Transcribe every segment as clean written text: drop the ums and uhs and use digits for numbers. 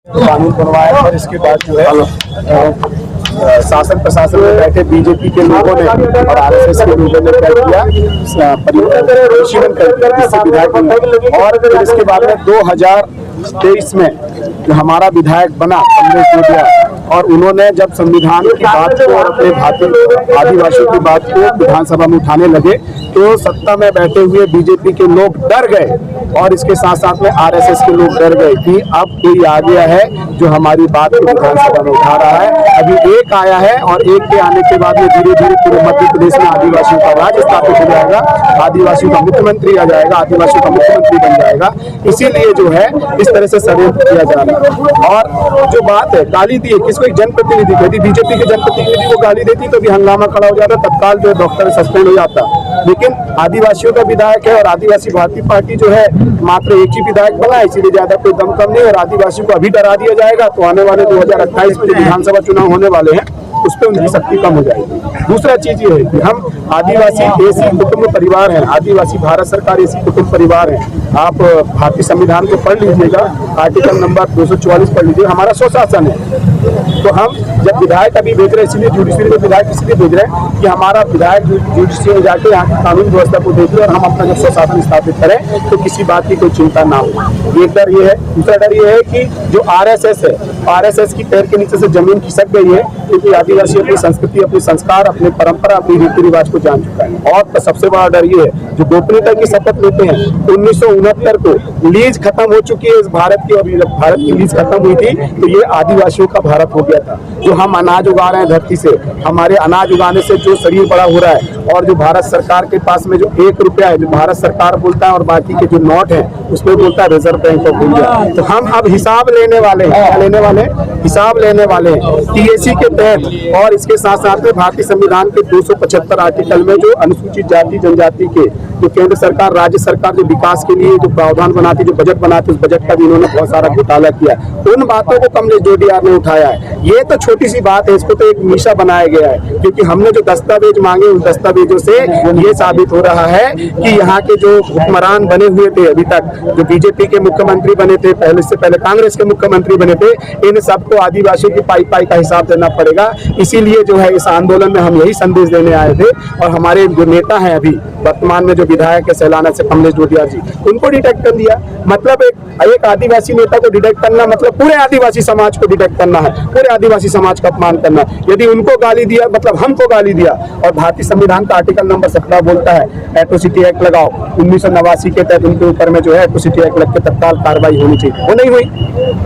कानून बनवाया और इसके बाद जो है शासन प्रशासन में बैठे बीजेपी के लोगों ने और आरएसएस के लोगों ने क्या किया, परिशीलन कर दिया किसी विधायक को। और फिर इसके बाद में 2023 में जो हमारा विधायक बना कमलेश जोटिया, और उन्होंने जब संविधान की बात को और अपने भाषी आदिवासियों की बात को विधानसभा में उठाने लगे तो सत्ता में बैठे हुए बीजेपी के लोग डर गए और इसके साथ साथ में आरएसएस के लोग डर गए कि अब कोई आ गया है जो हमारी बात को विधानसभा में उठा रहा है। अभी एक आया है और एक के आने के बाद में धीरे धीरे पूरे मध्य प्रदेश में आदिवासियों का राज स्थापित हो जाएगा, आदिवासियों का मुख्यमंत्री आ जाएगा, आदिवासियों का मुख्यमंत्री बन जाएगा। इसीलिए जो है इस तरह से षड्यंत्र किया जा रहा है। और जो बात है गाली दी है किसको, एक जनप्रतिनिधि को, यदि बीजेपी के जनप्रतिनिधि को गाली देती तो भी हंगामा खड़ा हो जाता, तत्काल जो डॉक्टर सस्पेंड हो जाता। लेकिन आदिवासियों का विधायक है और आदिवासी भारतीय पार्टी जो है मात्र एक ही विधायक बना है, इसीलिए ज्यादा कोई दमकम नहीं। और आदिवासियों को अभी डरा दिया जाएगा तो आने वाले 2028 में विधानसभा चुनाव होने वाले हैं उस पर उनकी शक्ति कम हो जाएगी। दूसरा चीज ये है कि हम आदिवासी ऐसी कुटुंब परिवार हैं, आदिवासी भारत सरकार ऐसी कुटुंब परिवार है। आप भारतीय संविधान को पढ़ लीजिएगा, आर्टिकल नंबर 244 पढ़ लीजिए, हमारा स्वशासन है। तो हम जब विधायक अभी भेज रहे हैं, इसीलिए जुडिशरी में विधायक इसलिए भेज रहे हैं कि हमारा विधायक जुडिशरी में जाके यहाँ की कानून व्यवस्था को देखे और हम अपना जब स्वशासन स्थापित करें तो किसी बात की कोई चिंता ना हो। एक डर ये है। दूसरा डर ये है कि जो आरएसएस है, आरएसएस की पैर के नीचे से जमीन खिसक गई है क्योंकि आदिवासी अपनी संस्कृति, अपने संस्कार, अपनी परंपरा, अपनी रीति रिवाज को जान चुका है। और सबसे बड़ा डर ये है जो गोपनीयता की शपथ लेते हैं, 1969 को लीज खत्म हो चुकी है इस भारत की, और भारत की लीज खत्म हुई थी तो ये आदिवासियों का भारत हो गया था। जो हम अनाज उगा रहे हैं धरती से, हमारे अनाज उगाने से जो शरीर बड़ा हो रहा है, और जो भारत सरकार के पास में जो 1 रुपया है जो भारत सरकार बोलता है और बाकी के जो नोट है उसमें बोलता है रिजर्व बैंक ऑफ इंडिया। तो हम अब हिसाब लेने वाले हैं, हिसाब लेने वाले हैं टीएसी के तहत। और इसके साथ साथ में भारतीय संविधान के 275 आर्टिकल में जो अनुसूचित जाति जनजाति के जो केंद्र सरकार राज्य सरकार जो विकास के लिए जो प्रावधान बनाती, जो बजट बनाती, उस बजट का भी इन्होंने बहुत सारा घोटाला किया। उन बातों को कमलेश जोटिया ने उठाया है। ये तो छोटी सी बात है, इसको तो एक मीशा बनाया गया है क्योंकि हमने जो दस्तावेज मांगे उस दस्तावेजों से ये साबित हो रहा है कि यहाँ के जो हुक्मरान बने हुए थे अभी तक, जो बीजेपी के मुख्यमंत्री बने थे, पहले से पहले कांग्रेस के मुख्यमंत्री बने थे, इन सबको आदिवासियों की पाई पाई का हिसाब देना पड़ेगा। इसीलिए जो है इस आंदोलन में हम यही संदेश देने आए थे। और हमारे जो नेता हैं अभी वर्तमान में जो विधायक है सैलाना से कमलेश जोटिया जी, उनको डिटेक्ट कर दिया। मतलब एक आदिवासी नेता को डिटेक्ट करना मतलब पूरे आदिवासी समाज को डिटेक्ट करना है, पूरे आदिवासी समाज का अपमान करना। यदि उनको गाली दिया मतलब हमको गाली दिया। और भारतीय संविधान का आर्टिकल नंबर 17 बोलता है एट्रोसिटी एक्ट लगाओ, 1989 के तहत उनके ऊपर में जो है एट्रोसिटी एक्ट लग के तत्काल कार्रवाई होनी चाहिए, वो नहीं हुई।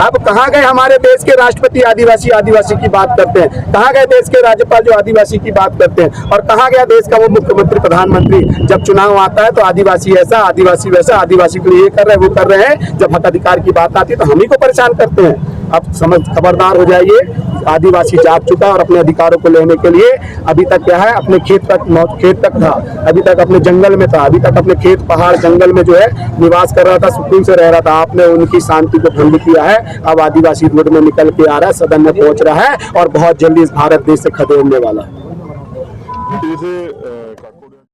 अब कहाँ गए हमारे देश के राष्ट्रपति आदिवासी की बात करते हैं, कहाँ गए देश के राज्यपाल जो आदिवासी की बात करते हैं, और कहाँ गया देश का वो मुख्यमंत्री प्रधानमंत्री जब चुनाव आता है तो आदिवासी ऐसा आदिवासी वैसा, आदिवासी को ये कर रहे हैं वो कर रहे हैं। जब हक अधिकार की बात आती है तो हम ही को परेशान करते हैं। अब समझ खबरदार हो जाइए, आदिवासी जाग चुका और अपने अधिकारों को लेने के लिए अभी तक क्या है अपने खेत तक था, अभी तक अपने जंगल में था, अभी तक अपने खेत पहाड़ जंगल में जो है निवास कर रहा था, सुकून से रह रहा था। आपने उनकी शांति को भंग किया है। अब आदिवासी रोड में निकल के आ रहा है, सदन में पहुंच रहा है और बहुत जल्दी इस भारत देश से खदेड़ने वाला है।